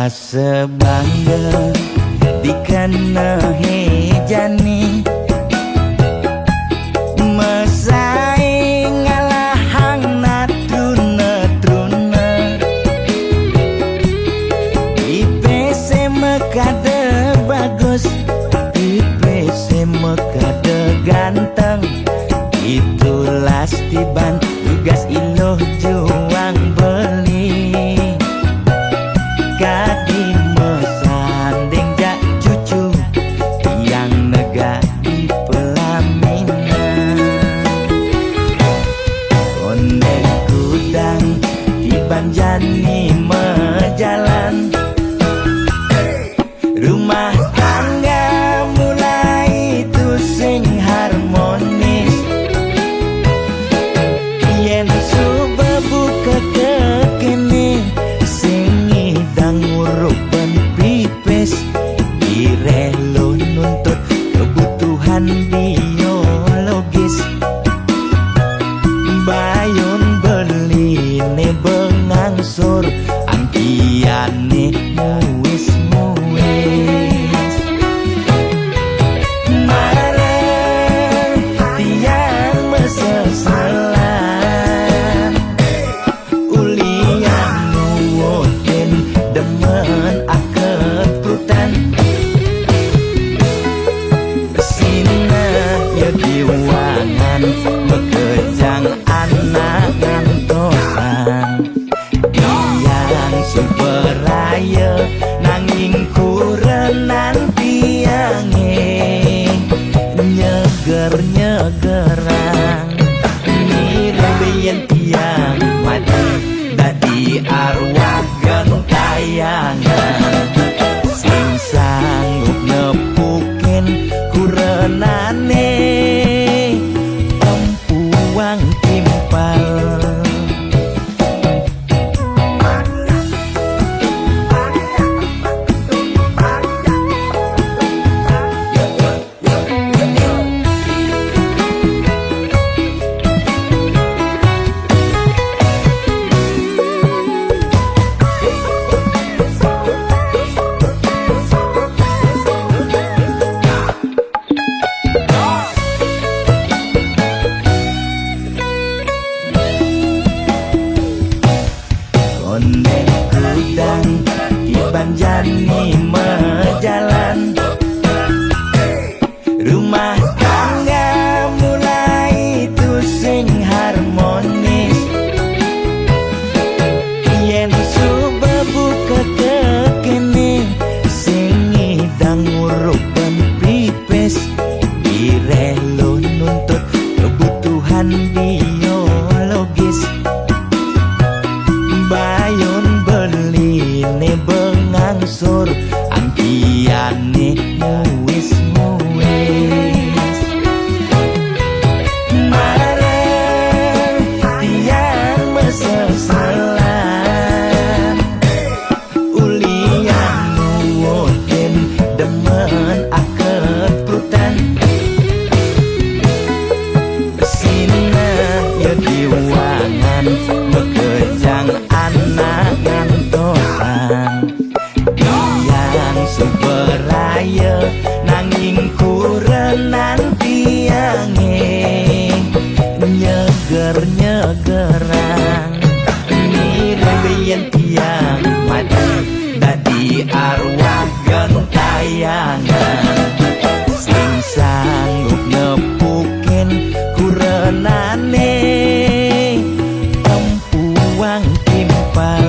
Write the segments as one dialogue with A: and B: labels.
A: sebangga dikena hejani mesaing ngalahang natruna IPC mekade bagus IPC mekade ganteng itulah tiban tugas iloh juang beli kadi mesanding jak cucu yang nega di pelaminan ondek kudang di banjani mejalan rumah tangga mulai tusing harmonis yen subebuka kekini sing idang nguruk ben pipis direlo nuntut kebutuhan biologis bayun beli ne bengangsur angkiane muis marah tiang meseselan ulian nuwotin demen akeprutan sina ya diwangan bekejang anak ngantosan yang superaya nanging kurenan tiange nyeger-nyegerang nirembeyen tiang mati dadi arwah gentayangan sing sanggup nepukin kurenane empuang timpal ondek kudang di banjani mejalan rumah tangga mulai tusing harmonis yen subebuka kekini sing idang nguruk ben pipis direlo nuntut kebutuhan biologis bayun beli ne bengangsur angkiane muis marah tiang meseselan ulian nuwotin demen akeprutan sina ya diwangan bekejang anak ngantosan yang superaya nanging kurenan tiange nyeger-nyegerang nirembeyen tiang mati dadi arwah gentayangan sing sanggup nepukin kurenane empuang timpal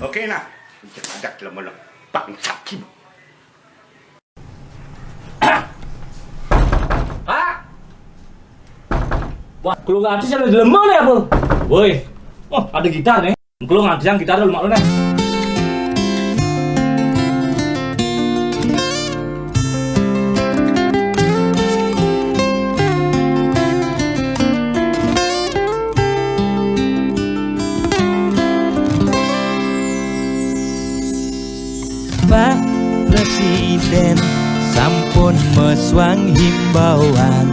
B: Oke nah, ada lemah Pak Sakim.
C: Ah, wah, kalau nggak artis ada lemah nih apa? Woi, oh ada gitar nih. Kalau nggak artis gitar dulu mak lu nih.
A: Presiden sampun meswang himbauan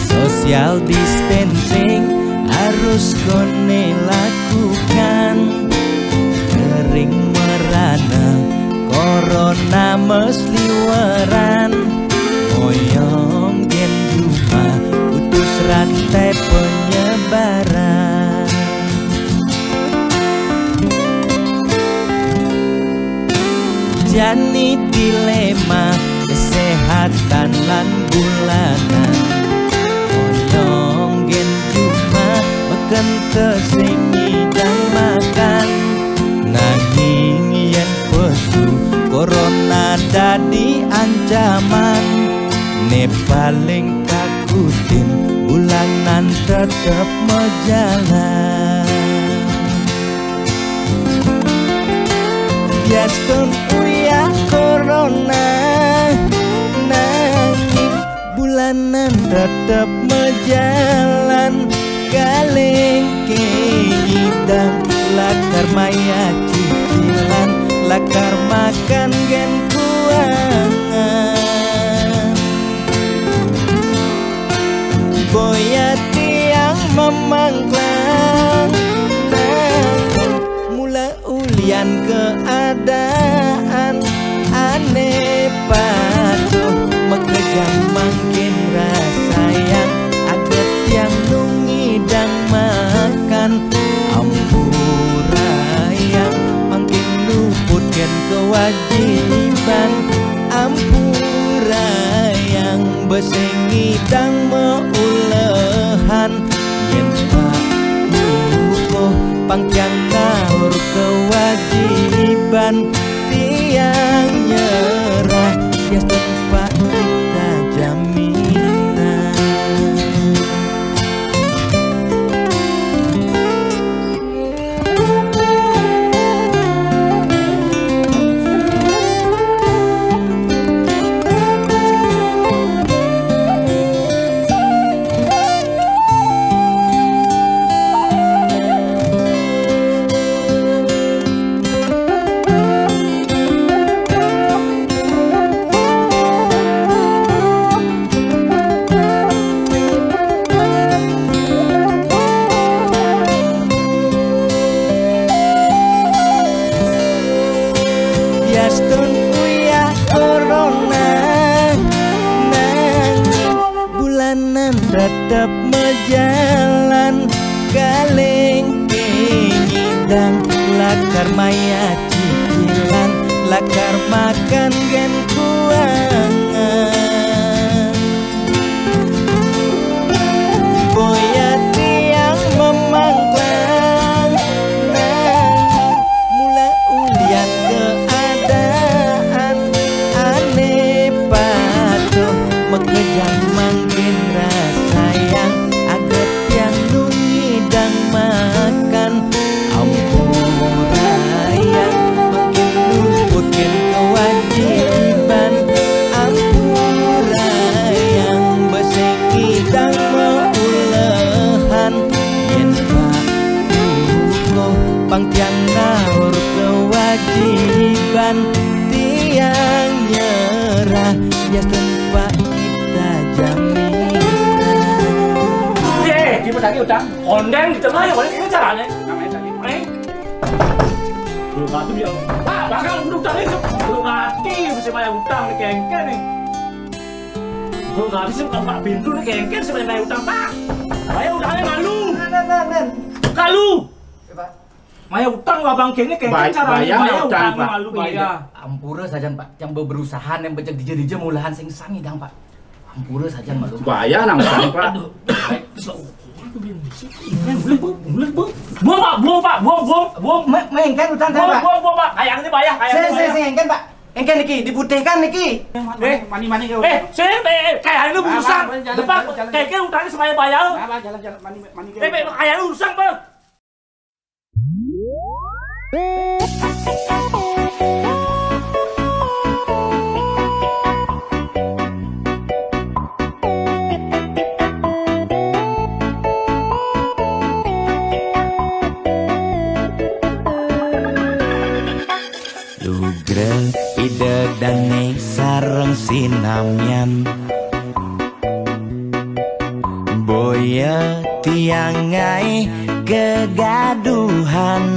A: social distancing harus kone lakukan. Kering merana corona mesliweran, moyong gen cuma putus rantai penyebaran. Jani dilema kesehatan lan bulanan, moyong gen cuma makan tesingi dan makan. Nanging yen pesu corona dadi ancaman, ne paling takutin bulanan tetep mejalan. Biaston uya corona, nanging bulanan tetep mejalan. Galeng keidang lakar maya cicilan, lakar makan gen kuangan. Boya tiang memangklang, mula ulian keadaan aneh patuh mekejang makin rasa yang aget yang nungidang makan. Ampura yang makin luputkan kewajiban, ampura yang besengidang meulehan. Yen pak luko pangkyang ngawur kewajiban, tiang nyerah ya tempat kita jaminan. Biaston uya corona, nanging bulanan tetep mejalan. Galeng kenyidang lakar maya cicilan, lakar makan gen kuangan. Boya tiang memangklang, nanging mula ulian keadaan aneh patuh mekejang makin rasa yang aget yang nungidang makan. Ampura yang makin luputkan kewajiban, ampura yang besengidang meulehan. Yen pak luko pangtiang ngawur kewajiban, tiang nyerah ya tempat kita jaminan.
C: 기분 나게 웃다. 언젠 있잖아요. 원래 그런 잘 안 해. Belum mati dia. Pak, bakal utang itu. Belum mati mesti bayar utang nih kengken nih. Belum mati sih Pak Bintu nih kengken sih bayar utang, Pak. Bayar utangnya malu. Kalu. Bayar utang abang kengnya kengken cara bayar utang malu bayar.
D: Ampura saja Pak, yang berusaha yang becek dija mulahan sing sami dang Pak. Ampura saja malu.
B: Bahaya nang Pak.
C: Buang Pak, buang.
D: Mengengken utang kan Pak.
C: Buang Pak. Kayaknya bayar,
D: Saya engken Pak. Engken niki diputihkan niki.
B: Mani
C: Kayaknya lu urusan. Depan kayaknya utangnya semuanya bayar.
B: Jalan mani.
C: Kayaknya urusan, Bang.
A: Sugrel ide dane sareng sinamyan Boya tiangai kegaduhan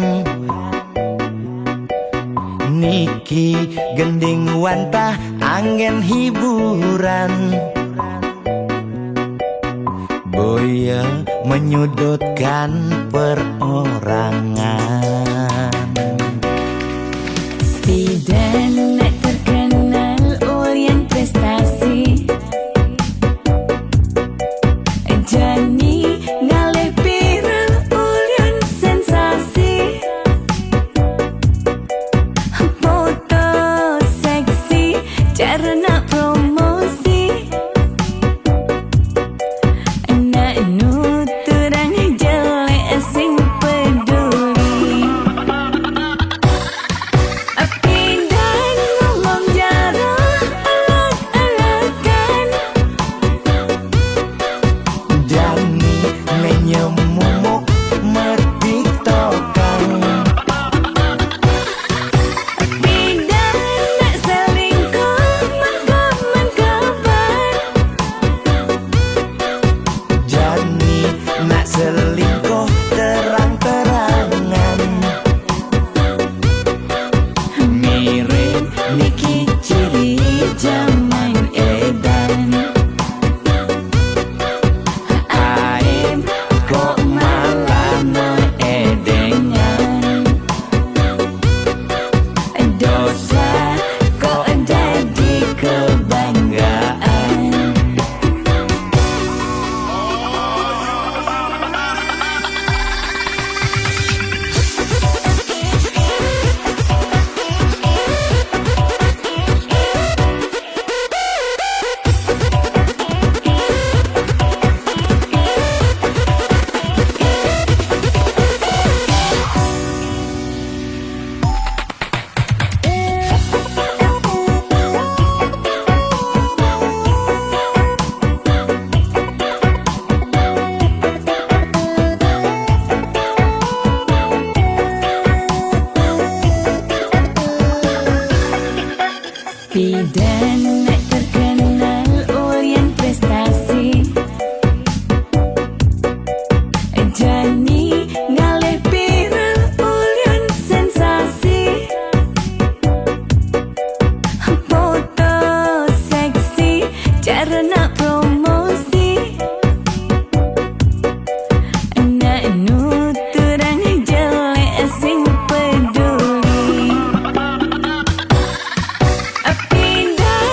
A: Niki gending wantah angin hiburan Boya menyudutkan perorangan
E: Tidak nak terkenal Orient prestasi Jani ngalih viral Orient sensasi Foto seksi cara nak promosi Nak nuturang jelek sing peduli Pindah ngomong jarang alak-alakan
A: Jani menyemumuk mertiktokan
E: Pindah nak selingkuh mengkabar
A: Jani nak selingkuh terang-terangan Mirip Niki ciri zaman edan Aib kok malah meedengan
E: Dosa kok jadi kebanggaan Bidan nak terkenal Orient prestasi Jani ngalih viral Orient sensasi Foto seksi cara nak promosi Nak nuturang jelek sing peduli Pindah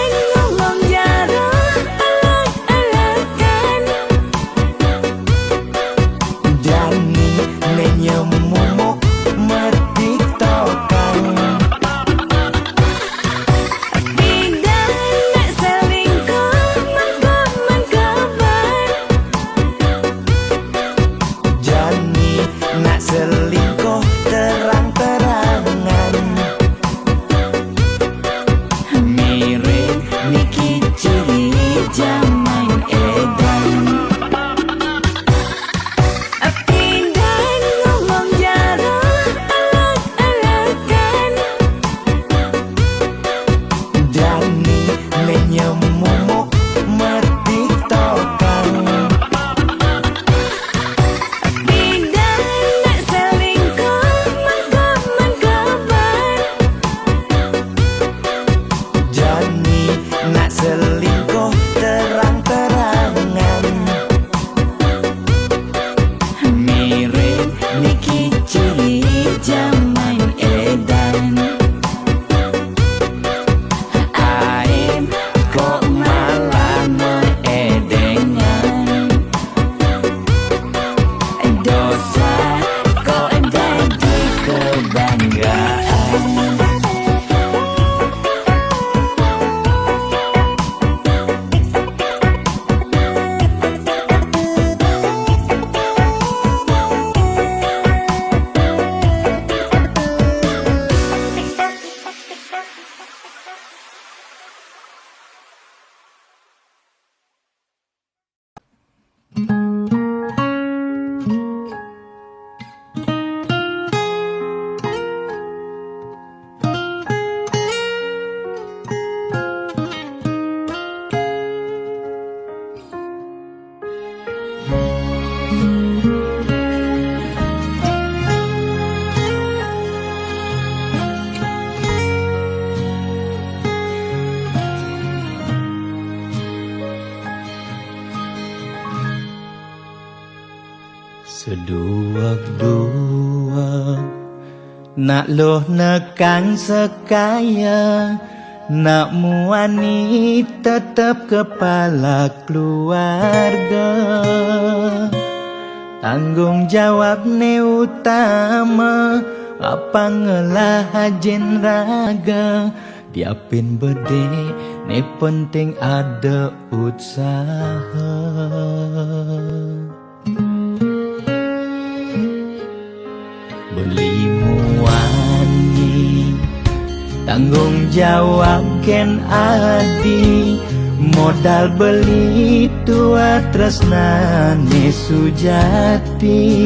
A: Seduak-duak nak loh nekang sekaya, nak muani tetap kepala keluarga. Tanggung jawab ne utama, apa ngelah hajen raga. Diapin bede ne penting ada usaha. Beli muani tanggung jawab ken adi, modal beli tua tresnane sujati.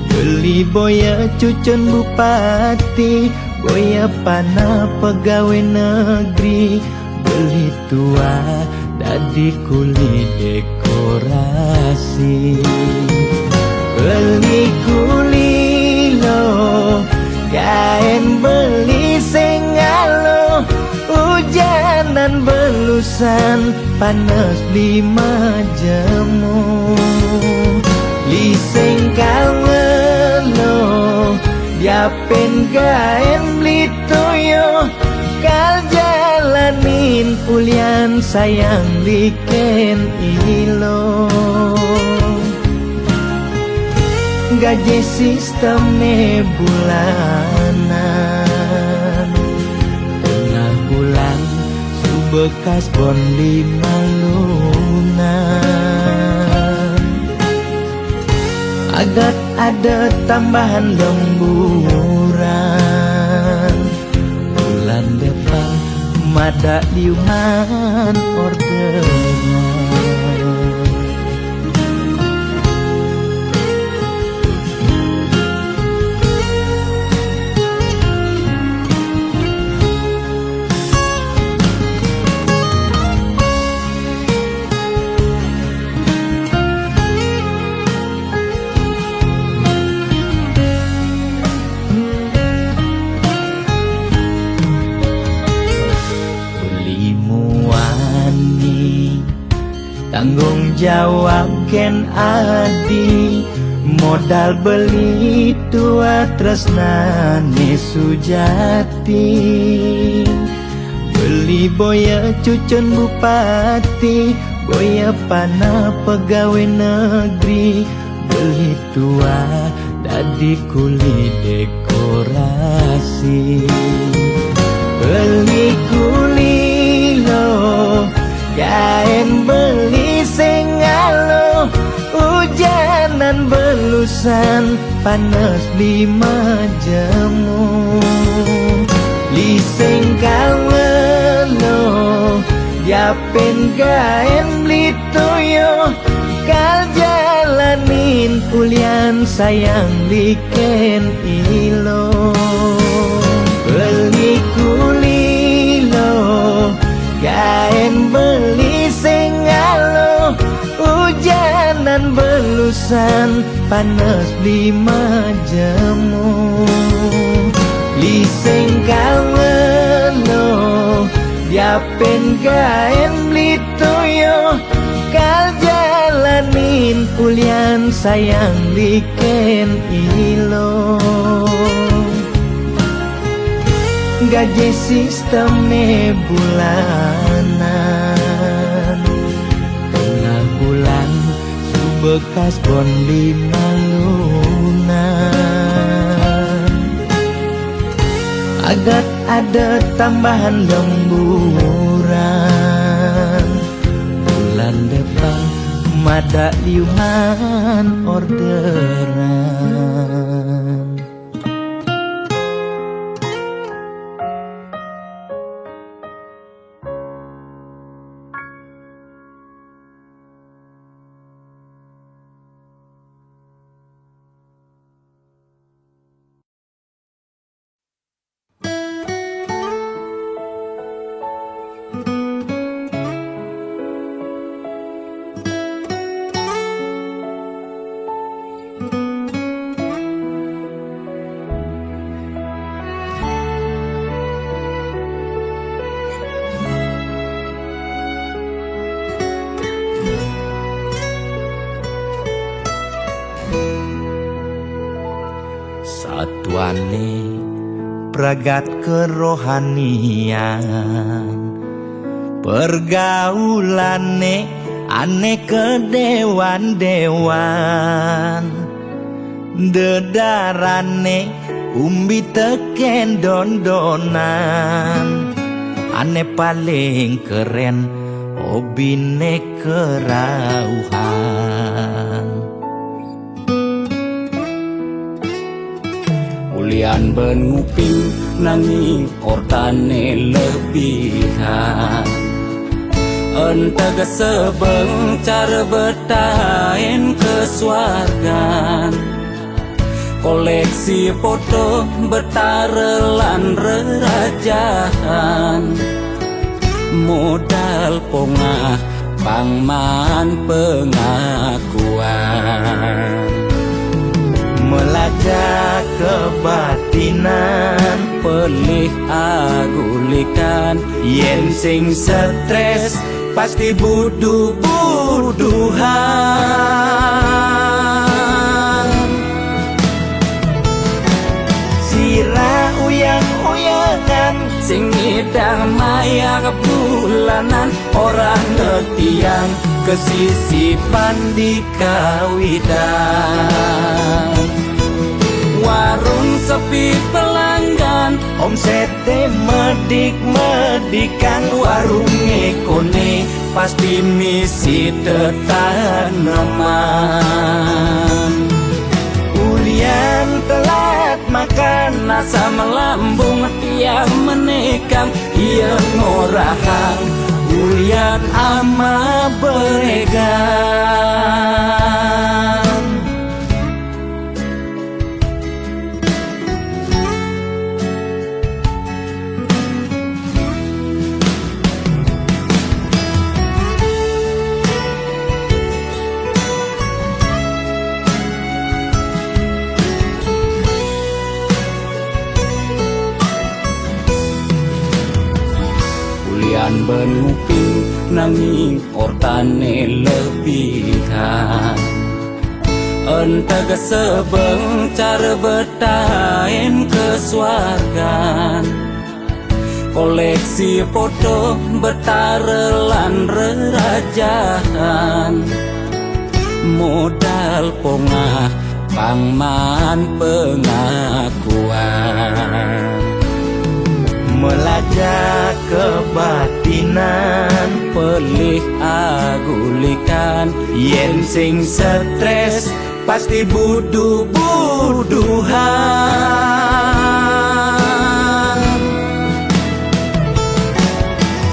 A: Beli boya cucun bupati, boya pana pegawai negeri. Beli tua dadi kuli dekorasi. Beli kuli lo kain beli sengalo, hujanan belusan panas lima jemu. Liseng kalelo diapen kain beli toyo, kal jalanin ulian sayang liken ilo. Gaji sistemnya bulanan, tengah bulan subekas bon 5 lunan. Agar ada tambahan lemburan, bulan depan mada liuman orderan. Tanggung jawab ken adi, modal beli tua tresnane sujati. Beli boya cucun bupati, boya pana pegawai negeri. Beli tua dadi kuli dekorasi. Beli kuli lo kain beli sengalo, hujanan belusan panas 5 jemu. Liseng kalelo diapen kain beli toyo, kal jalanin ulian sayang liken ilo. Beli kuli lo kain beli sengalo, hujanan belusan panas 5 jemu. Liseng kalelo diapen kain beli toyo, kal jalanin ulian sayang liken ilo. Gaji sistemnya bulanan, tengah bulan subekas bon 5 lunan. Agar ada tambahan lemburan, bulan depan mada liuman orderan. atuane pragat kerohanian, pergaulane aneh kedewan-dewan, dedarane umbi teken don-donan, aneh paling keren obine kerauhan.
C: Ulian benguping nanging ortane lebihan, entega sebeng cara betain kesuargan, koleksi foto betarelan rerajahan, modal pongah pangman pengakuan,
A: melacak kebatinan,
C: pelih agulikan,
A: yen sing stres pasti buduh-buduhan. Sira uyang-uyangan,
C: sing ngidang maya kebulanan, orang ngetiang kesisipan di kawitan. Warung sepi pelanggan,
A: omsete medik-medikan,
C: warung ekone pasti misi tetaneman.
A: ulian telat makan,
C: Nasa melambung tiang menekang, ia ngorahang
A: ulian ama beregan.
C: Ulian benguping nanging ortane lebihan, entega sebeng cara betain kesuargan, koleksi foto betarelan rerajahan, modal pongah pangman pengakuan,
A: melacak kebatinan,
C: pelih agulikan,
A: yen sing stres pasti buduh-buduhan.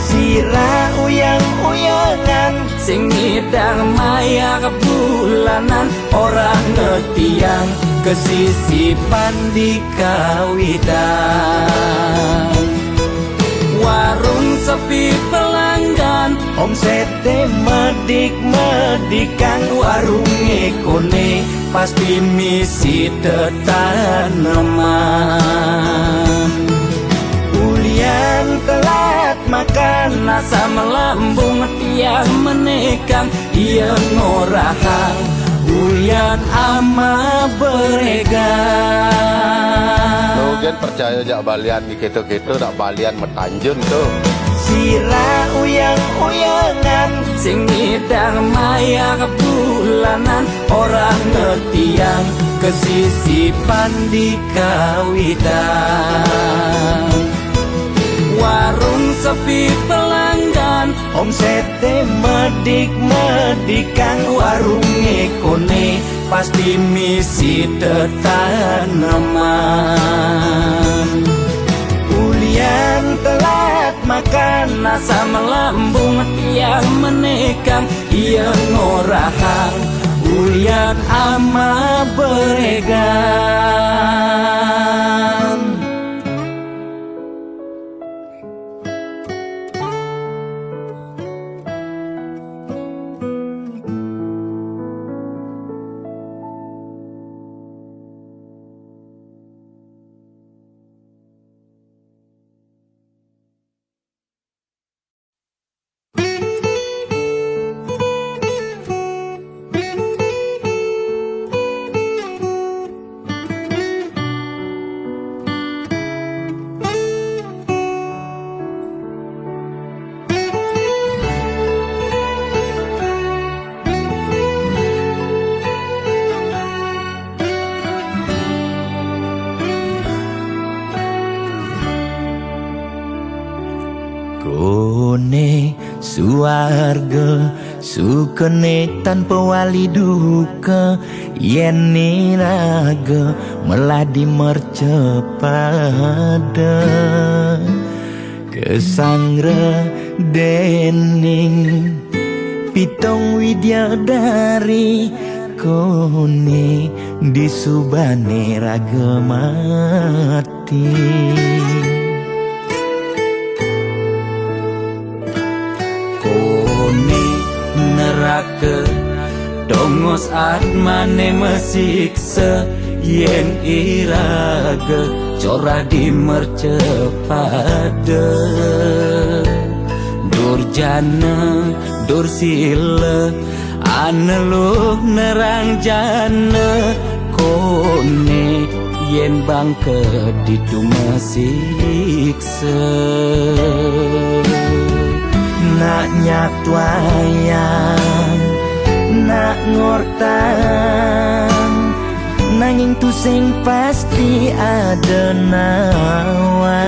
A: Sira uyang-uyangan,
C: sing ngidang maya kebulanan, orang ngetiang
A: kesisipan di kawitan.
C: Warung sepi pelanggan,
A: omsete medik-medikan,
C: warung ekone pasti misi tetaneman.
A: ulian telat makan,
C: Nasa melambung tiang menekang, ia ngorahang
A: ulian ama beregan.
F: Logan percaya jak balian di kita-kita nak balian metanjun tu.
A: Sira uyang-uyangan,
C: sing ngidang maya kebulanan, orang ngetiang
A: kesisipan di kawitan.
C: warung sepi pelanggan,
A: omsete medik-medikan,
C: warung ekone pasti misi tetaneman.
A: ulian telat makan,
C: Nasa melambung tiang menekang, ia ngorahang
A: ulian ama beregan. Kone suarga sukene tanpa wali duka, yen niraga meladi mercepada kesangra dening pitong widyadari, kone disubane raga mati. Kone neraka dongos atmane mesiksa, yen iraga corah di mercepada. Durjana dursila aneluh nerang jana, kone yen bangke ditu mesiksa. Nak nyatwayang nak ngortang, nanging tu sing pasti ada nawan.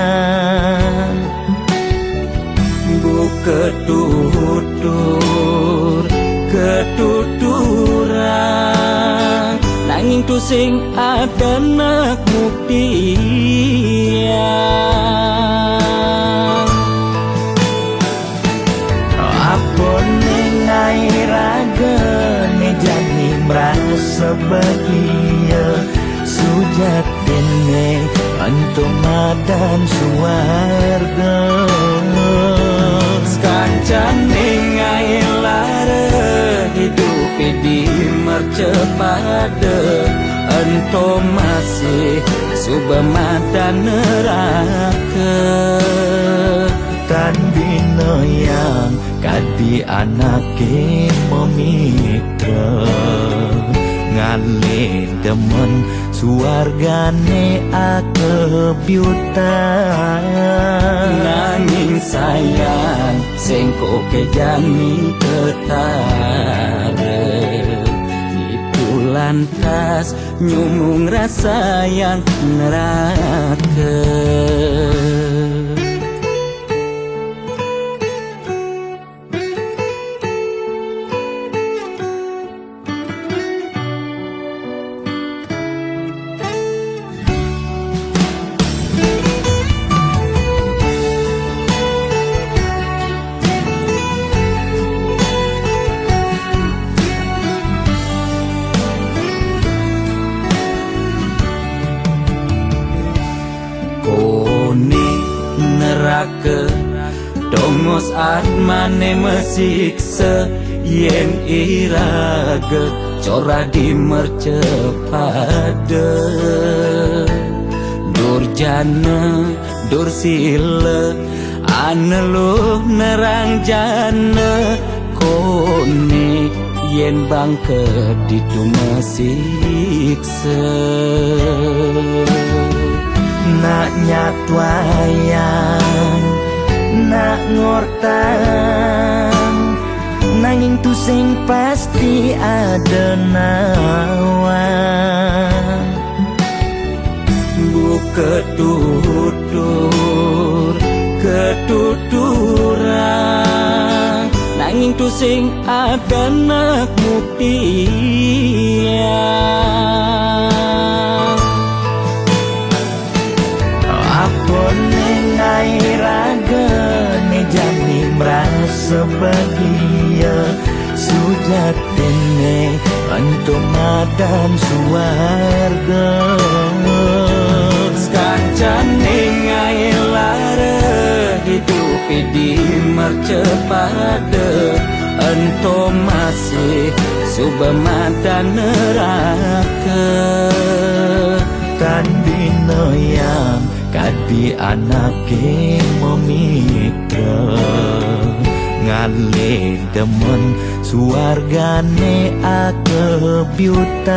A: Bu ketuturan, nanging tu sing ada nak buktian. Apa nengai raga ne jani merasa bahagia, sujatene antum madan suarga. Sekancan nengai lara hidup di mercepada, antum masih subamadan neraka. Tan bina yang kadi anake memitra, ngale demen suargane akebyutan. Nanging sayang sengko kejani ketara, itu lantas nyumung rasa yang neraka. Dongos atmane mesiksa, yen iraga corah di mercepada. Durjana dursila aneluh nerang jana, kone yen bangke ditu mesiksa. Nak nyatwayang nak ngortang, nanging tu sing pasti ada nawan. Bu ketuturan, nanging tu sing ada nak buktian. Apa nengai raga ne jani merasa bahagia, sujatene antum madan suarga. Sekancan nengai lara hidup di mercepada, antum masih subamadan neraka. Tan bina yang kadi anake memitra, ngale demen suargane akebyutan.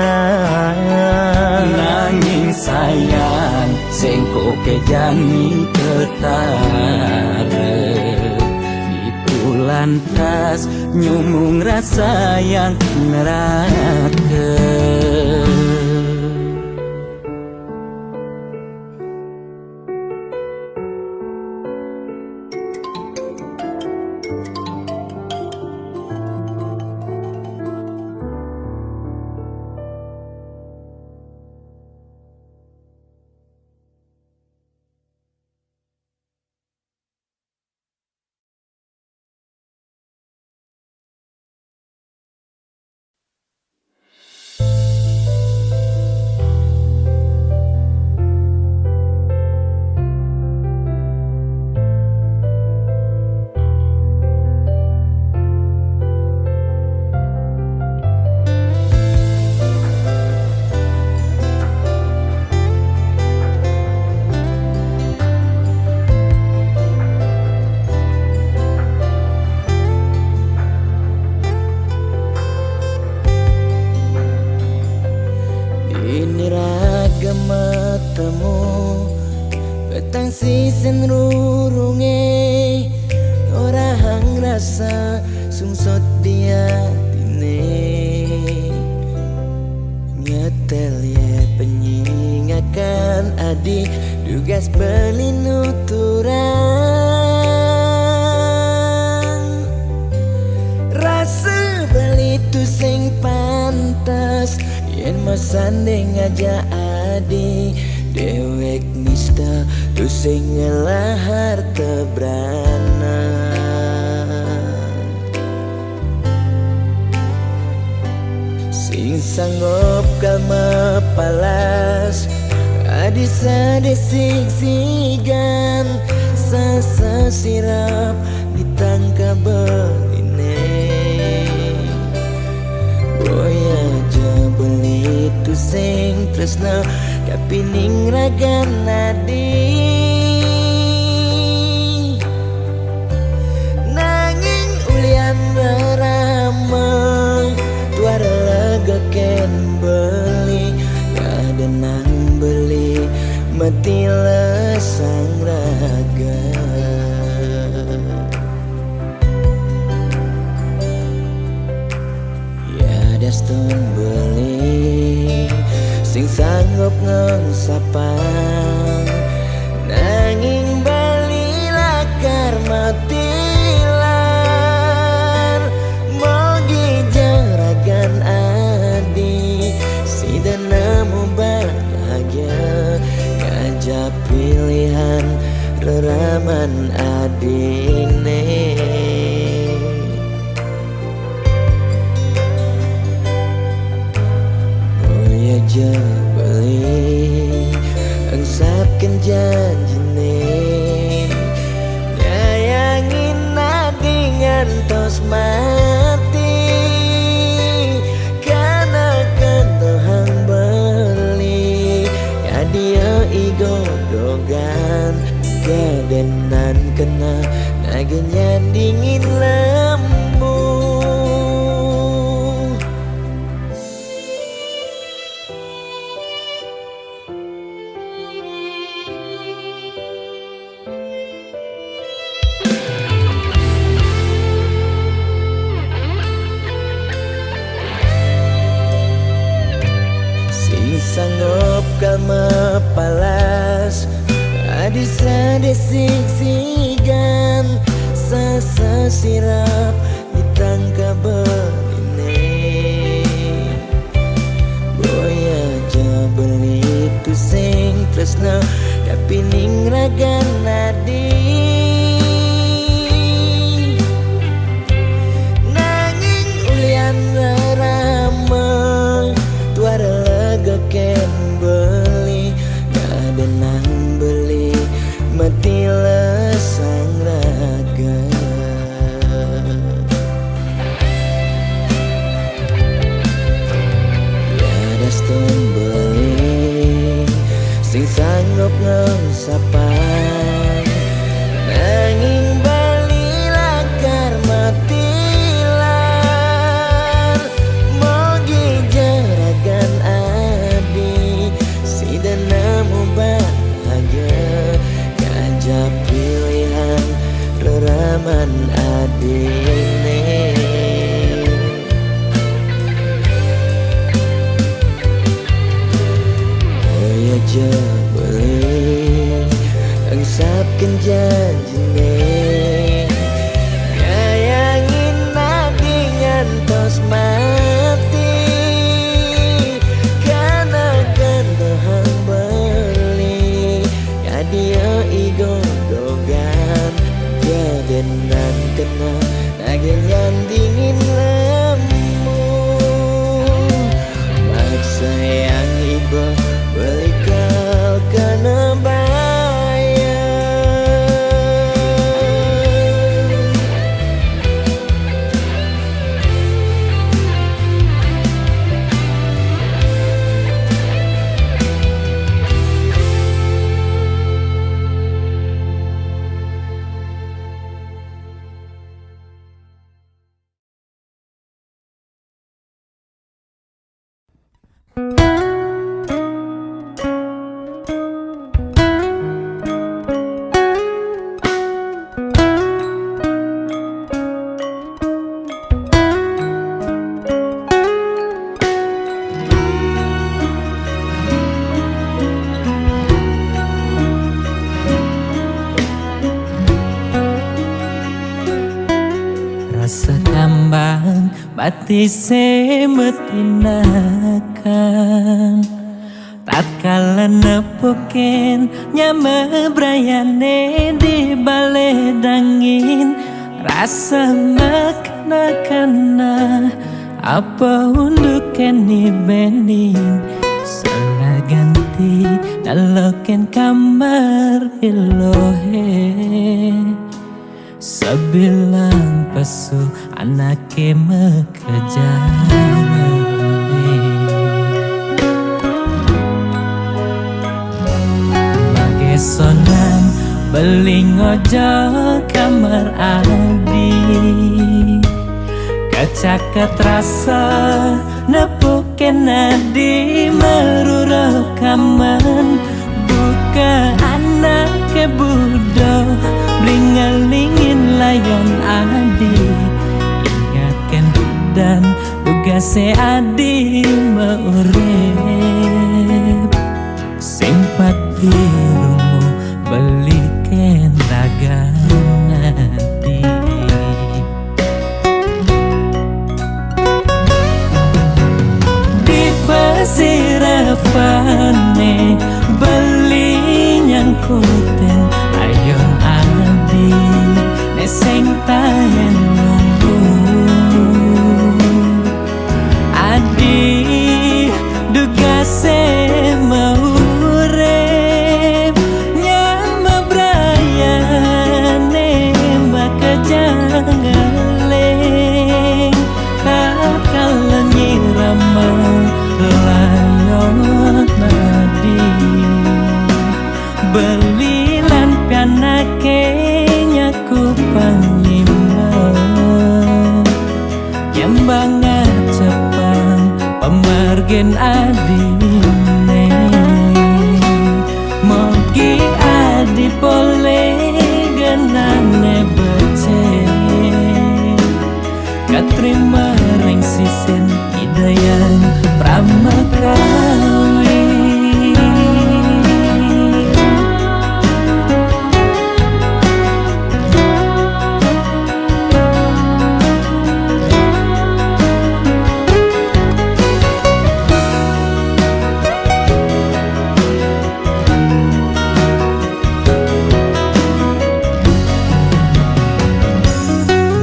A: Nanging sayang sengko kejani ketara, itu lantas nyumung rasa yang neraka. petang sisen rurunge ora hang rasa sungsot dia tine nyetel ya penyingakan adi dugas belinuturan rasa beli tu sing pantas yen masanding aja adi dewek nista tu sing ngelahar tebrana sing sanggup kalma palas adi sadesik sigan sasa sirap ditangka beline boya aja beli tu sing tresna kapining ragan nadi nanging ulian beramang tuara lega ken beli kadenang beli mati lesang raga ya daston beli sing sanggup ngengsapang nanging bali lakar matilan mogi jaragan adi si nemu bahagia ngajak pilihan reraman adine aja beli engsapkan janjine nyayangin nadi ngantos mati karena kentohang beli ya dia igodogan kedenan kena nagenya dingin lembu sanggup kalma palas adi sadesik sigan sasa sirap ditangka beline boya aja beli tu sing tresna kapining ragan nadi nanging ulian ramah tuara ken beli kadenang beli mati lesang raga ya daston beli sing sanggup ngengsapang nanging bali lakar matilan mogi jaragan nemu bahagia ngajak pilihan reraman adine oh aja beli engsapkan janjine nyayangin nadi ngantos mati karena kentohang beli ya dia igodogan kedenan kena nagenya dingin lemu maksa yang iba beli kau kena pati semetinakan tatkala nepukin nyame brayane di bale dangin rasa makna-kana apa untuk keni bening salah ganti daloken kamar ilohe sebilang pesu anake mekejane Magesonan beling ojo kamar adi Kecaket rasa nepuken adi meruro kaman buka anak ke budo blingelingin layon adi ingatkan dan tugase adi meurep simpati rumu beliken ragan adi di pesirapane beli nyangkuten ayon adi neseng tahen nunggu adi duga se mau urep nyama brayane maka jangaleng takal nyirama layon nadi belilan pianake nyaku pangima nyambanga cepang pemargen adine mogi adi pole genane bece katrima ring sisen hidayan pramakawi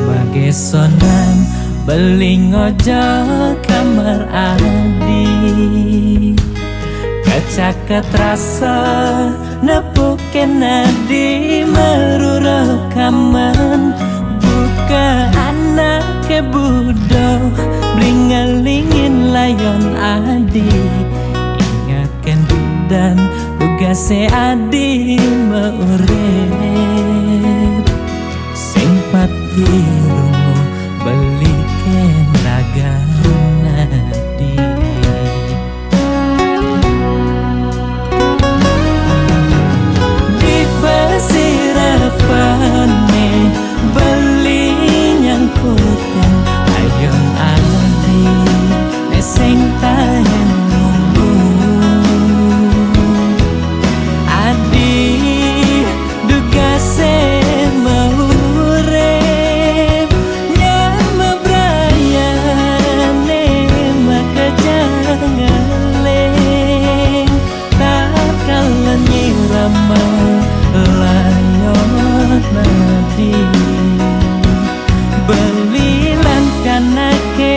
A: Magesonan beling ojo kamar adi Kecaket rasa nepuken adi meruro kaman buka anak ke budo blingelingin layon adi ingatkan dan tugase adi meurep simpati rumu beliken ragan adi di pesirapane beli nyangkuten ayon adi neseng tahen nunggu adi duga se mau urep nyama brayane maka jangaleng takal nyirama layon nadi belilan kanake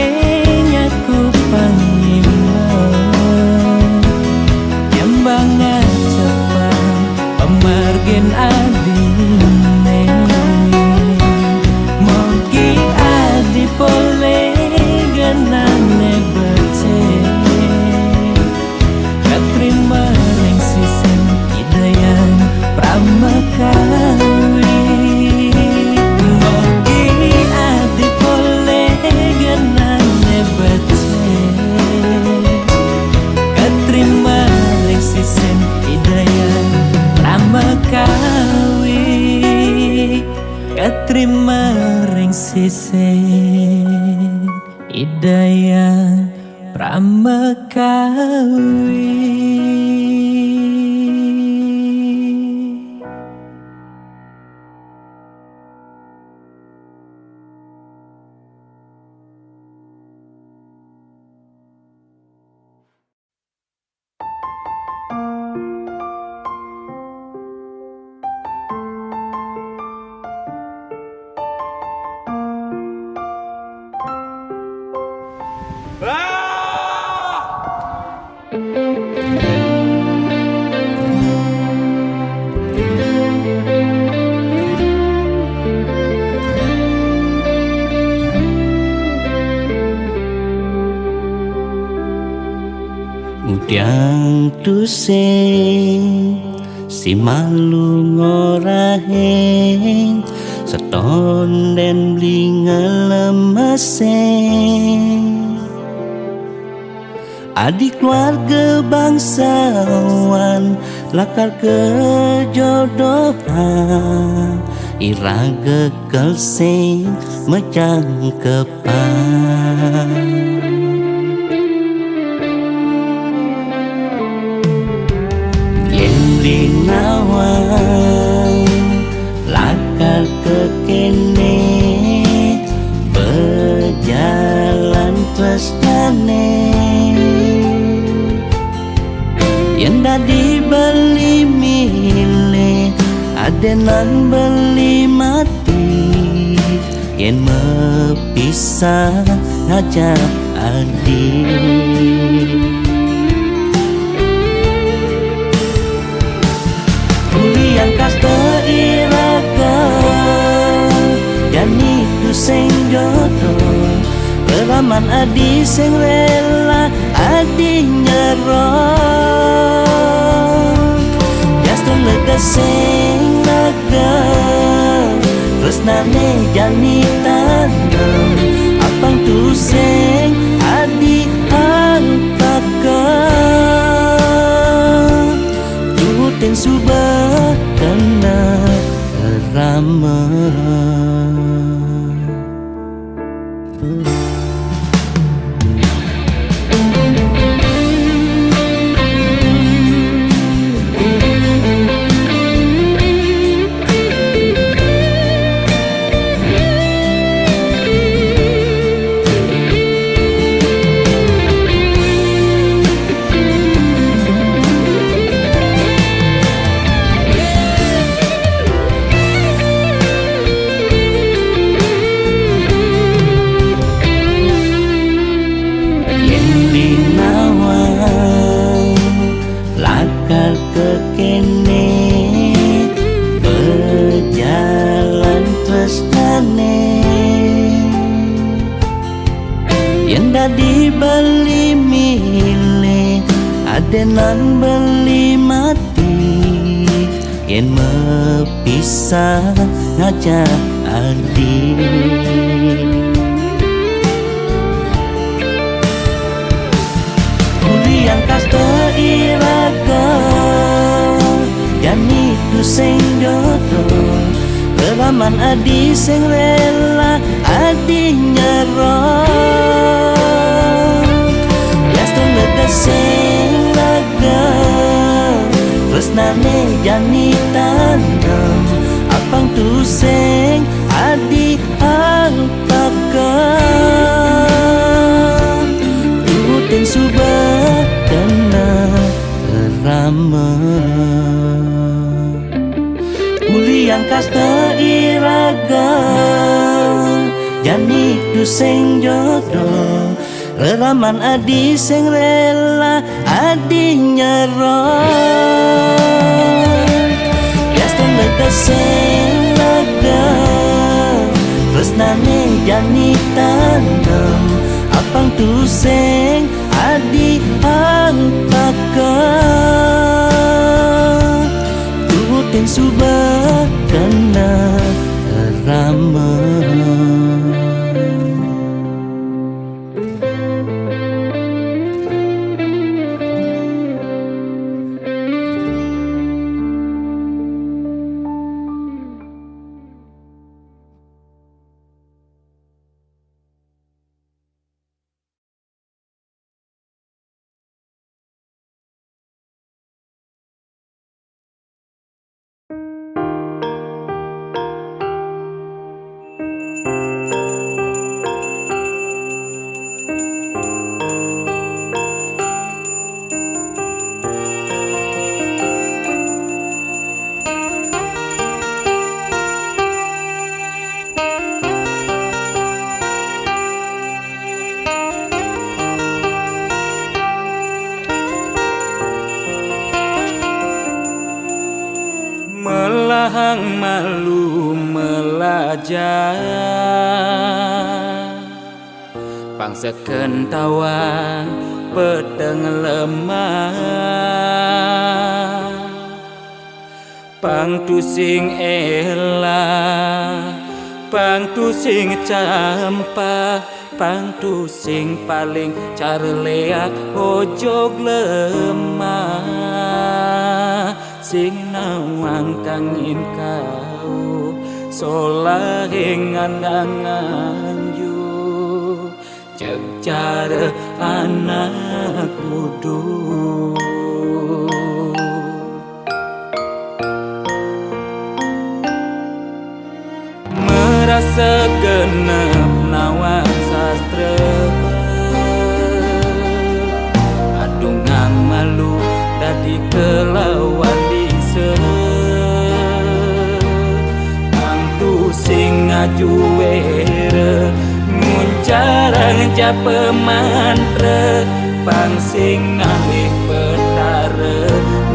A: nyaku pangima nyambanga cepang pemargen adine mogi adi pole genane bece katrima ring sisen hidayan pramakawi mogi adi pole genane bece katrima ring sisen hidayan pramakawi katrima ring sisen hidayan pramakawi. tusing si malu ngoraheng seton den beli ngelemeseng adik keluarga bangsawan lakar kejodohan iraga kelseng mecang kepan Lingawang lakar ke kene berjalan tresnane yang dadi beli milih adenan beli mati yang mepisah ngajak adik yang kas teriraga yani tu sing jodoh beraman adi sing rela adi nyerah jaston lega sing naga tresnane jani tanam apang tu sing adi antaka Teng subah kena ramah dibeli milih adenan beli mati yang mepisah ngajak adik kuliah kas teriraga yani tu sing jodoh beraman adi sing rela adi nyerah sing laga tresnane jani tanam apang tu sing adi antaka tuting subah kena ramah uliang kas teriraga jani tu sing jodoh Leraman adi sing rela adi nyerah Gaston lega sing laga tresnane jani tanam apang tu sing adi antaka tuting subah kena ramah melahang malu melajah bangsa kentawang peteng lemah pang tu sing elah pang tu sing campah pang tu sing paling carleak ojog lemah sing nawang kangin kau solahing andangan yu cek cara anak kudu merasa genep nawang sastra adungang malu dadi kelawan bisa angtu sing ngajuwere nguncarang japa mantra pang sing ngalih petara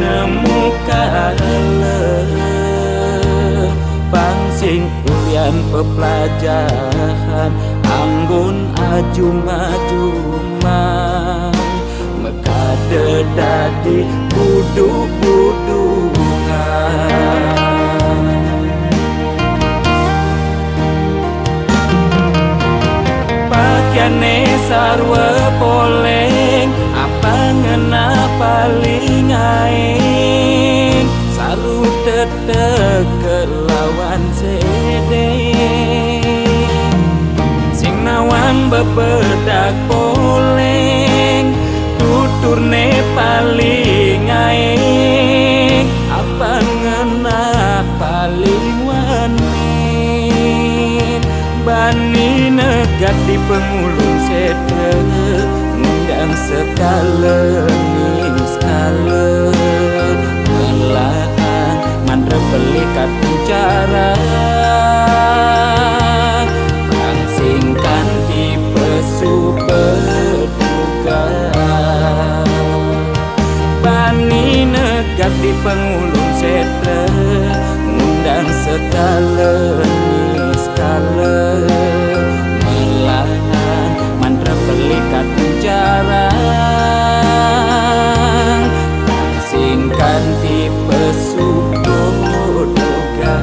A: nemu kala pang sing ulian pepelajaran anggun ajum-ajumang mekade dadi buduk-budungan pakaiane sarwa poleng apa ngena paling aing saru tetek kelawan sede sing nawang bebedak poleng tuturne paling aing apa ngena paling wanin bani negat di pengulung sede ngundang sekala skala melaan mandra belikat bicara pang singkan di pesu berduga bani negat di pengulung sede ngundang sekala skala melaan mandra belikat bicara singkan tipe subodoga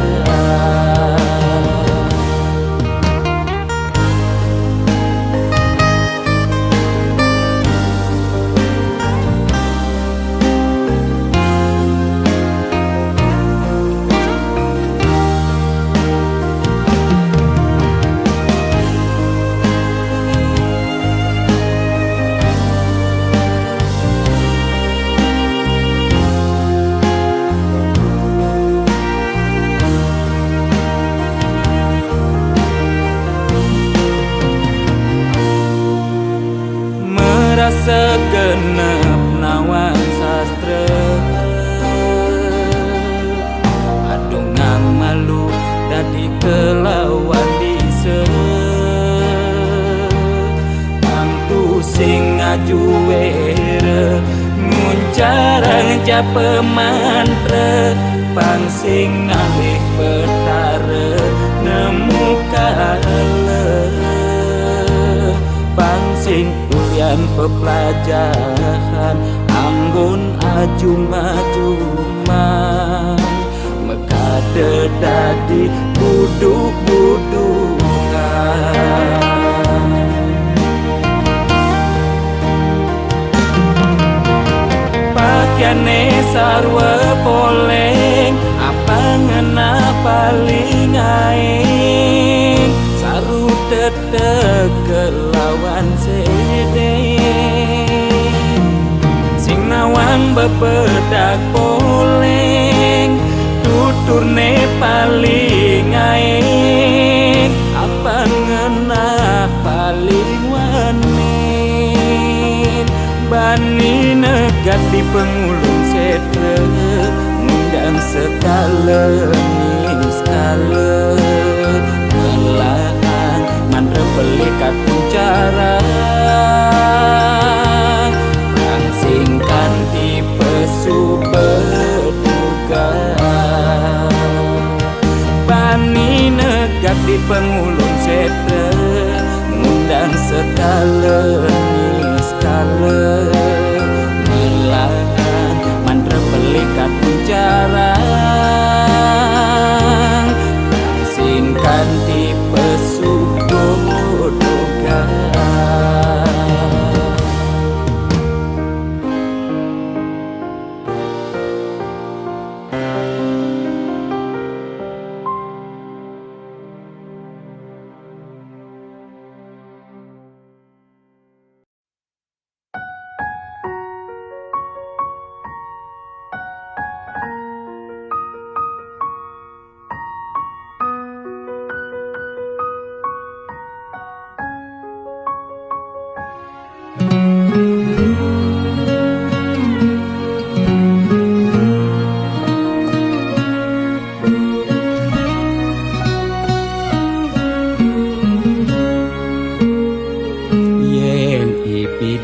A: segenep nawang sastra adungang malu dadi kelawan bisa angtu sing ngajuwere nguncarang japa mantra pang sing ngalih petara nemu kala pang sing ulian pepelajaran anggun ajum-ajumang mekade dadi buduk-budungan pakaiane sarwa poleng apa ngena paling aing saru tetek kelawan sede sing nawang bebedak poleng tuturne paling aing apa ngena paling wanin bani negat di pengulung sede ngundang sekala skala melaan mandra belikat bicara pang singkan tipe suberduga bani negat di pengulung sede ngundang sekala skala bale melan mantra belikat menjarang singkan tipe subodogan.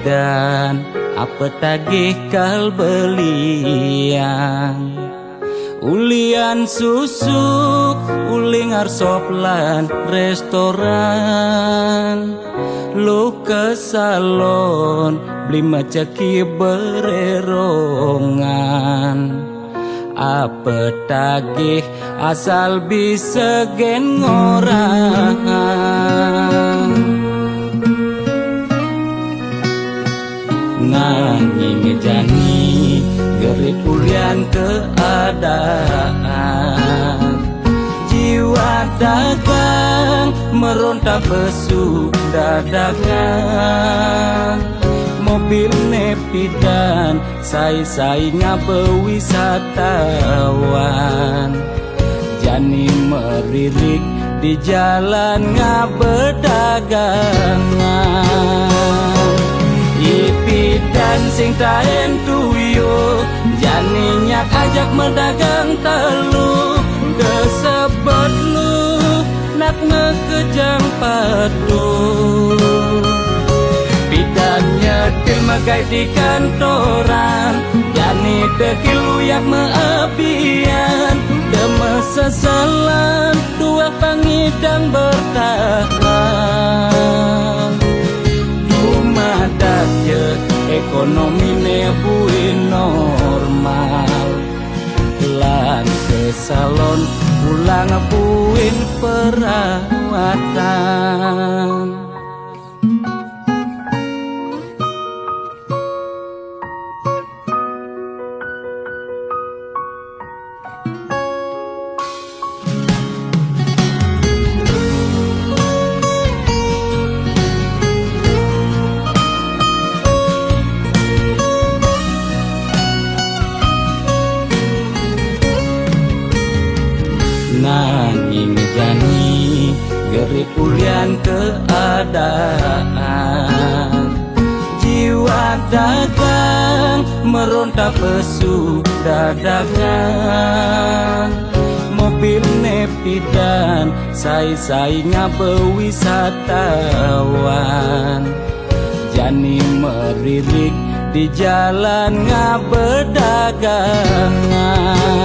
A: Dan apa tagih kal belian ulian susuk uling arsop lan restoran lu ke salon beli macaki bererongan apa tagih asal bisa gen ngorang nanging jani gerit ulian keadaan jiwa dagang meronta pesu dadakan mobil nepidan sai-sai ngabewisatawan jani meririk di jalan ngabedagangan ipidan sing taen tuyo janinya ajak mendagang telu kesebut lu nak ngekejang padu bidannya dilmagai di kantoran jani dekilu yang meabian deme sesalan dua pangidang bertahan madaknya ekonomi nebuin normal lan ke salon pulang buin perawatan. Nanging jani gerit ulian keadaan jiwa dagang meronta pesu dadakan mobil nepidan sai-sai ngabewisatawan jani meririk di jalan ngabedagangan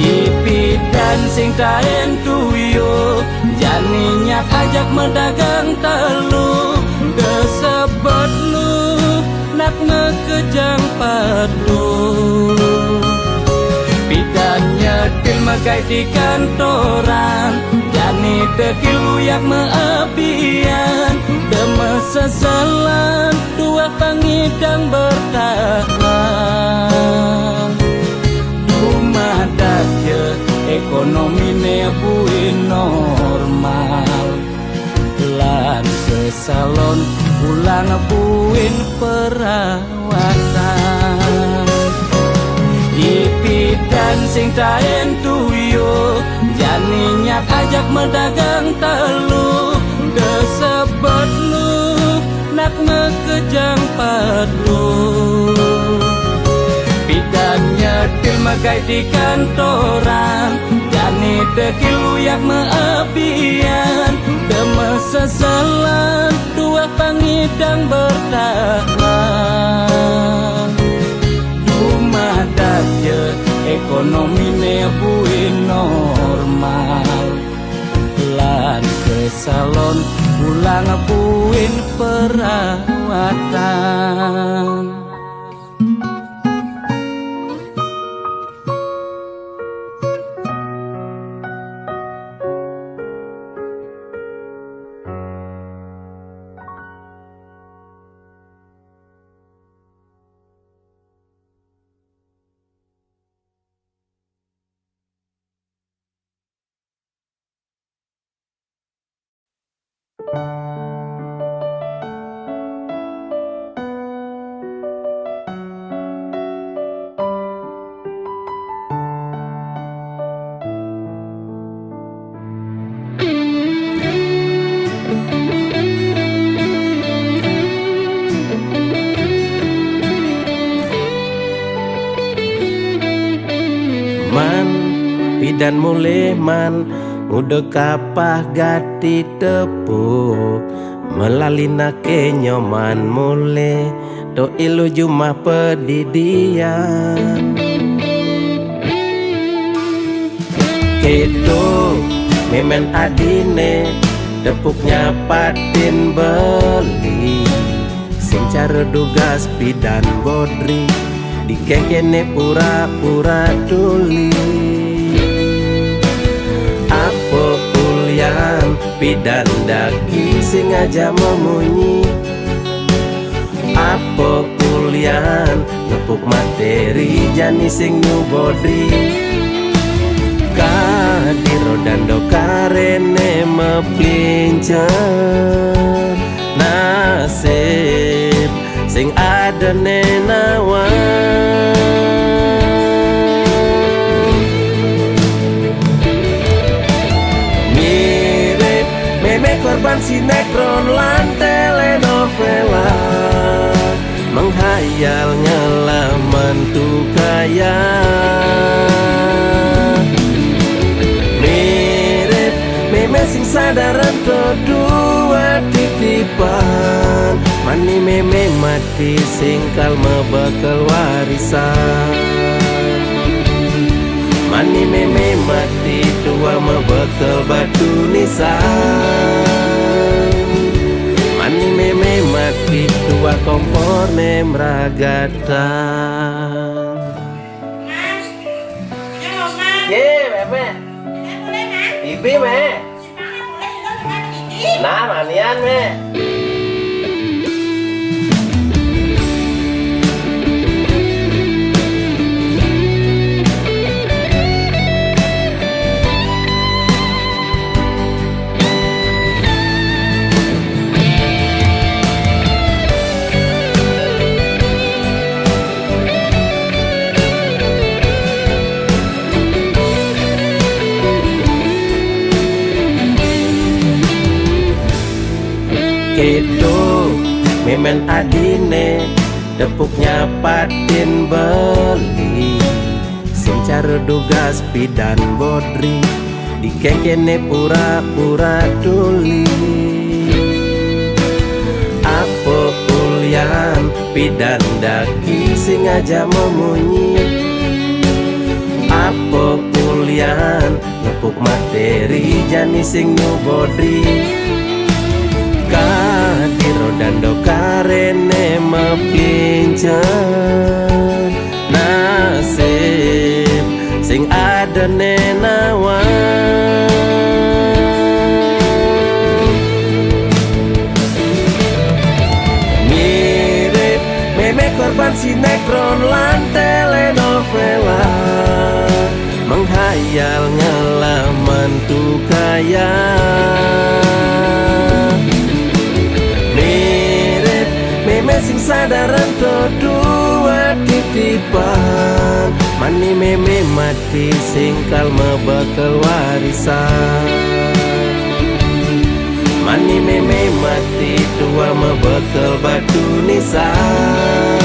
A: ipidan sing taen tuyo janinya ajak mendagang telu kesebut lu nak ngekejang padu bidannya dilmagai di kantoran jani dekilu yang meabian deme sesalan dua pangidang bertahan madaknya ekonomi nebuin normal lan ke salon pulang buin perawatan ipidan sing taen tuyo janinya ajak mendagang telu kesebut lu nak ngekejang padu bidannya dilmagai di kantoran jani dekilu yang meabian deme sesalan dua pangidang bertahan madaknya ekonomi nebuin normal jalan ke salon pulang puin perawatan.
G: Man, pidan mulai man, udah kapah gati tepuk, melalina ke nyoman mulai, do ilu jumah pedidian. Kedo, memen adine, tepuknya patin beli, sing cara dugas pidan bodri. Dikekene pura-pura tuli. Apa ulian pidan daki sing aja memunyi. Apa ulian nepuk materi jani sing nyubodri. Kadiro dando karene meplincer nasib sing ada nenawan. Mirip meme korban sinetron lan telenovela, menghayal ngelaman tuh kaya. Mirip meme sing sadaran kedua titipan, mani meme mati singkal mebakal warisan. Mani meme mati tua mebakal batu nisan. Mani meme mati tua kompor nemragatan. Ye meme Ibi me Nah manian me Kedo, memen adine, tepuknya patin beli, sing cara dugas pidan bodri, dikekene pura-pura tuli. Apa ulian pidan daki sing aja memunyi. Apa ulian nepuk materi jani sing nyubodri. Kadiro dando karene meplincer nasib sing ada nenawan. Mirip meme korban sinetron lan telenovela, menghayal ngelaman tuh kaya. Sing sadaran kedua titipan, mani meme mati singkal mebakal warisan. Mani meme mati tua mebakal batu nisan.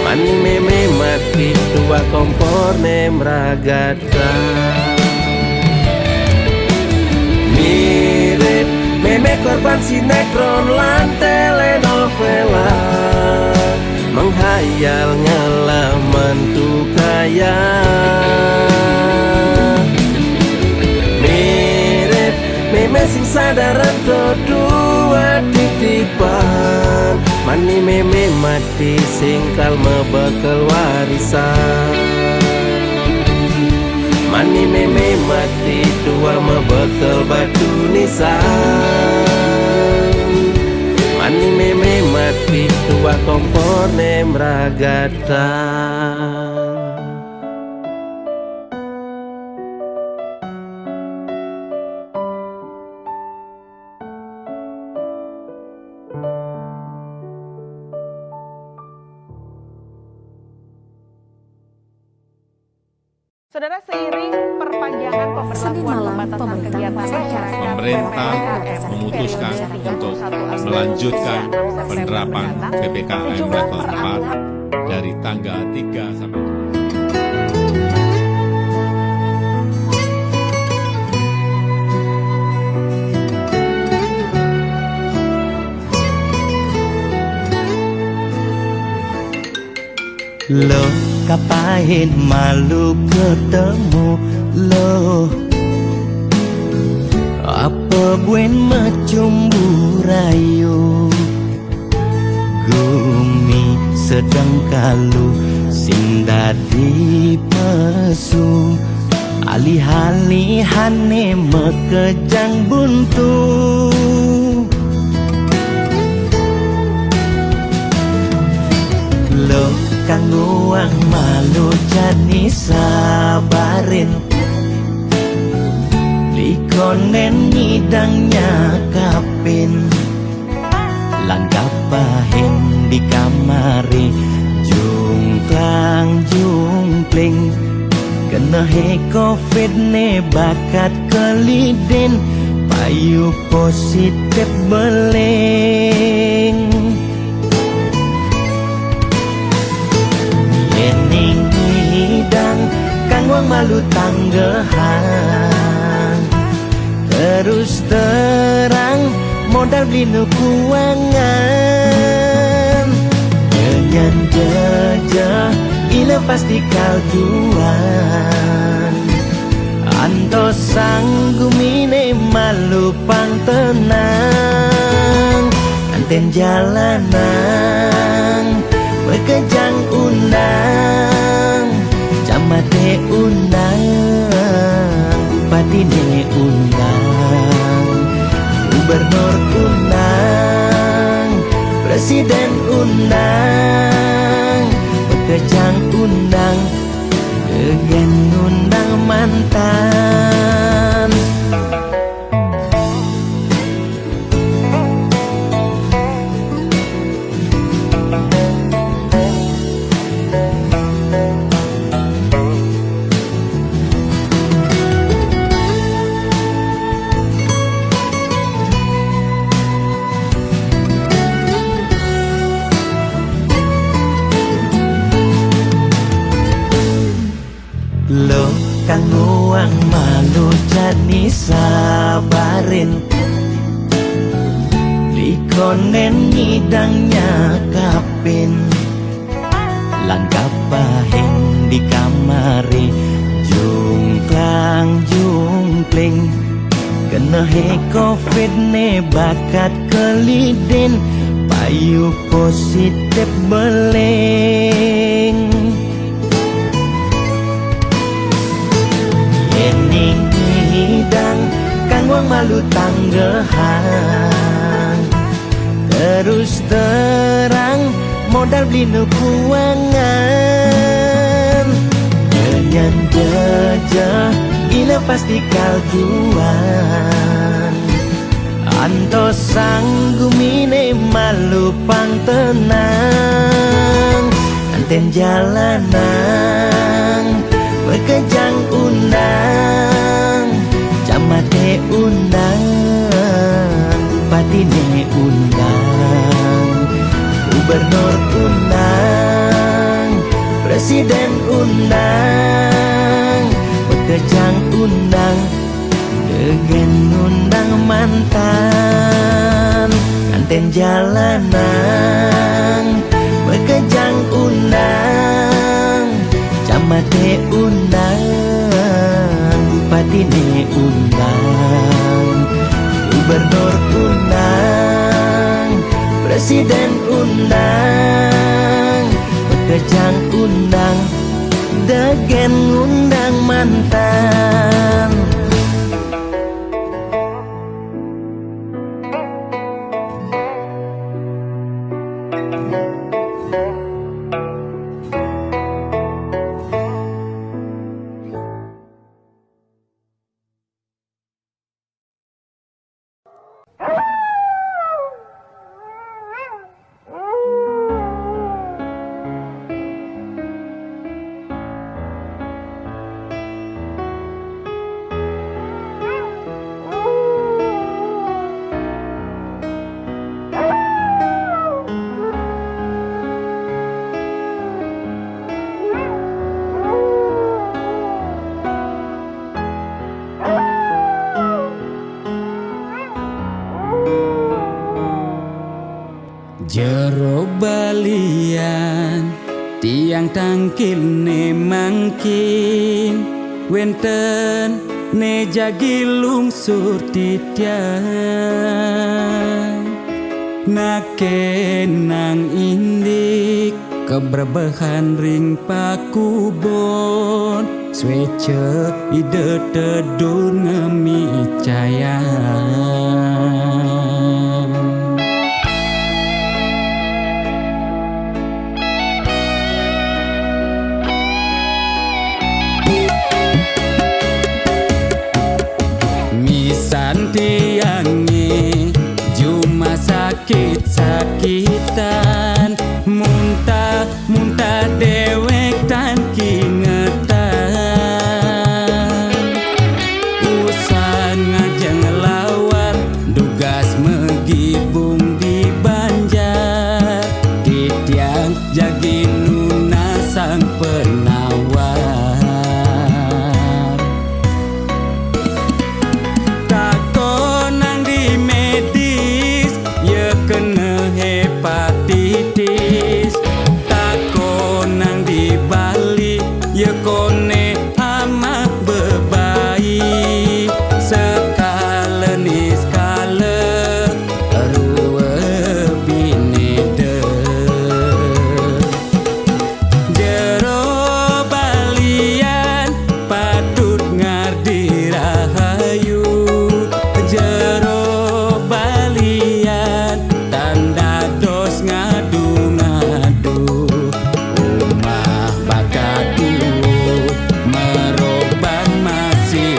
G: Mani meme mati tua kompor nemragatan. Mirip meme korban sinetron lan telenovela, menghayal ngelaman tuh kaya. sadaran dua titipan. Mani meme mati singkal mebekal warisan. Mani meme mati tua mebekal batu nisan. Mani meme mati tua komponen ragatan.
H: Saudara, seiring perpanjangan pemberlakuan pembatasan kegiatan masyarakat,
I: pemerintah memutuskan untuk melanjutkan penerapan PPKM level 4 dari tanggal 3 sampai
A: 2. Loh, kapain malu ketemu lo? Apa buen macumbu rayu? Gumi sedang kalu sing dadi pesu. Alih-alihane mekejang buntu. Lo kang nguang malu jani sabarin. Likonen nyidangnya kapin. Langkah pahin di kamari. Jungklang jungkling. Kena he covid ne bakat kelidin. Payu positif beling. Yening hidang kang wang malu tanggehan. Terus terang modal beli nukuangan. Jangan jejah ila pasti kaljuan. Anto sanggumine malu pang tenang. Anten jalanan bekejang undang. Camate undang, bupatine undang, gubernur undang, presiden undang, bekejang undang, kegen undang mantan. Lo kang nguang malu jani sabarin. Likonen nyidangnya kapin. Langkah pahin di kamari. Jungklang jungkling. Kena he covid ne bakat kelidin. Payu positif beling. Yening hidang kang wang malu tanggehan. Terus terang modal beli nukuangan. Jangan jejah ila pasti kaljuan. Anto sanggumine malu pang tenang. Anten jalanan bekejang undang. Camate undang, bupatine undang, gubernur undang, presiden undang, bekejang undang, kegen undang mantan. Anten jalanan bekejang undang. Camate undang, bupatine undang, Presiden undang, Bekejang undang, Degen undang mantan.
J: Jero balian tiang tangkil ne mangkin wenten ne jagi lungsur titian naken nang indik keberbahan ring pakubon swece ide tedur ngemi cayan. Tiangi cuma sakit-sakitan muntah dewek tan kingetan usan ngajeng lawar dugas megibung di Banjar titiang jagi nuna sang penawar hepatitis tako nang di Bali ye kone amat bebayi sekale ni skale ruwe binede jero balian patut ngardi rahayu jero balian tanda dos ngadu-ngadu umah bakatu meroban masih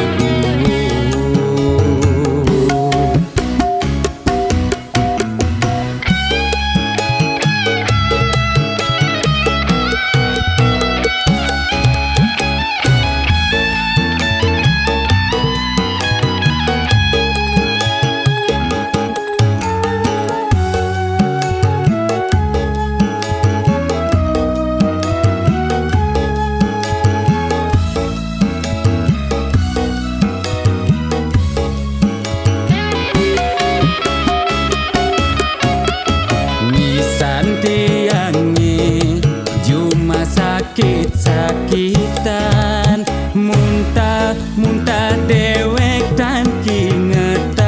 J: tiangi cuma sakit-sakitan muntah dewek tan kingetan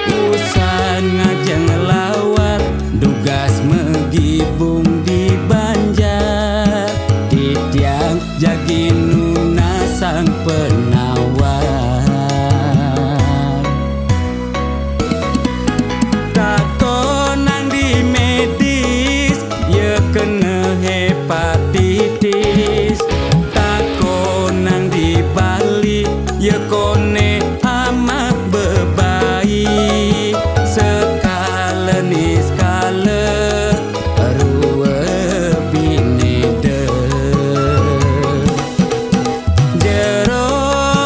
J: usan ngajeng lawar dugas megibung di Banjar titiang jagi nuna sang penawar kena hepatitis tako nang di Bali ye kone amat bebayi sekale ni skale ruwe binede jero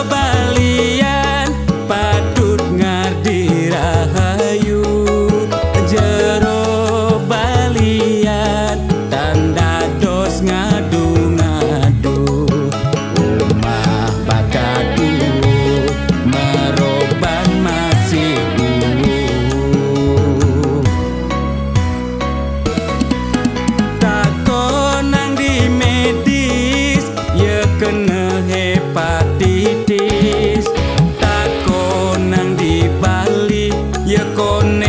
J: balian patut ngardi rahayu jero balian tanda dos ngadu-ngadu umah bakatu meroban masih tako nang di medis ye kena hepatitis tako nang di Bali ye kone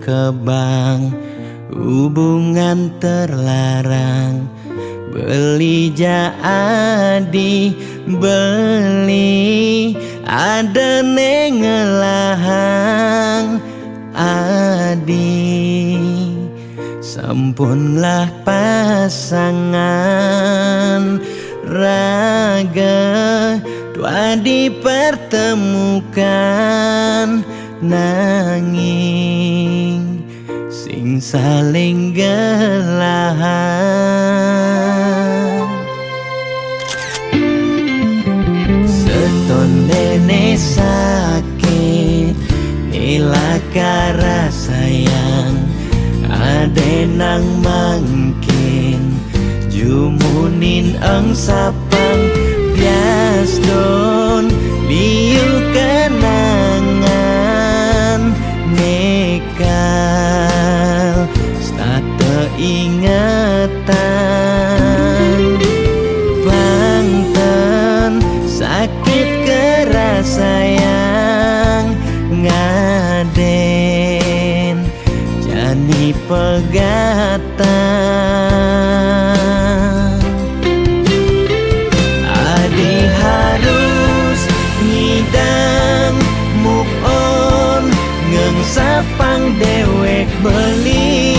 A: ke bank, hubungan terlarang. Beli jadi beli, ada nengelahang adi. Sampunlah pasangan raga, dua dipertemukan nanging sing saling gelahan. Seton dene sakit nilakara sayang, ade nang mangkin jumunin ang sapang bias don liu kenangan nekal stata ingatan bangten sakit keras sayang ngaden jani pegatan. Adi harus ngidang move on, ngengsapang dewek beli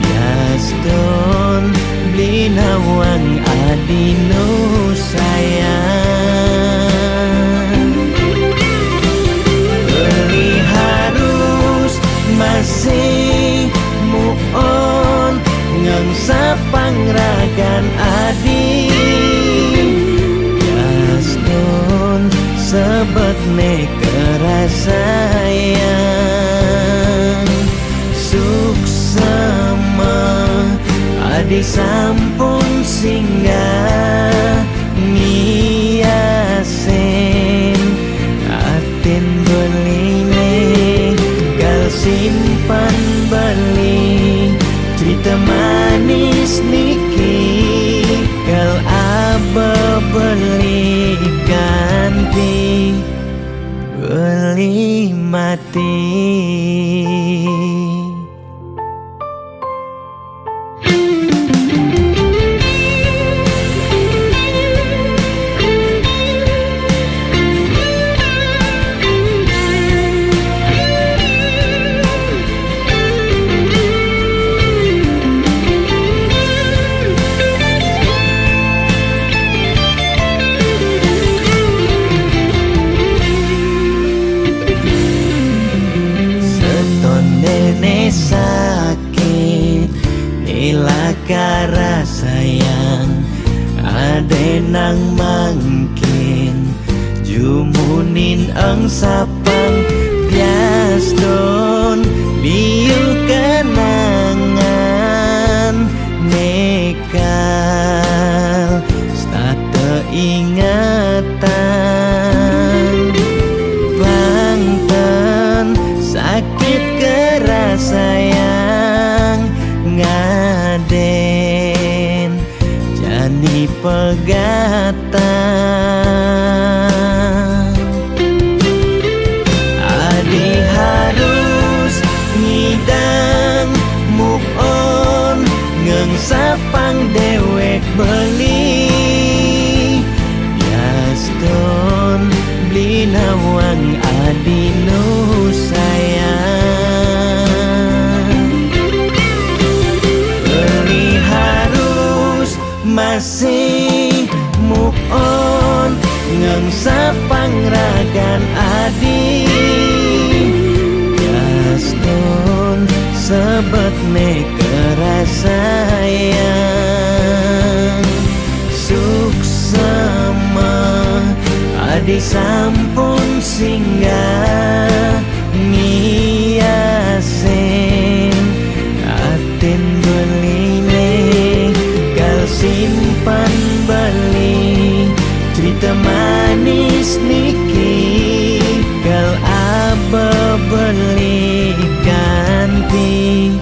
A: bias don beli nawang adi nu sayang. Beli harus masih move on, ngengsapang ragan adi bias don sebet nekera sayang. Suksema adi sampun singgah ngiasen atin beline gal simpan beli cerita manis niki gal aba beli ganti beli mati. Sakit nilakara sayang, ade nang mangkin jumunin ang sapang bias don liu kenangan nekal stata ingatan bangten sakit keras sayang ngaden jani pegatan. Adi harus ngidang move on, ngengsapang dewek beli bias don beli nawang adi nu sayang. Beli harus masih move on, ngengsapang ragan adi bias don sebet nekera sayang. Suksema adi sampun singgah ngiasen atin beline gal simpan beli cerita manis niki gal aba beli ganti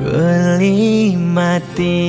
A: beli mati.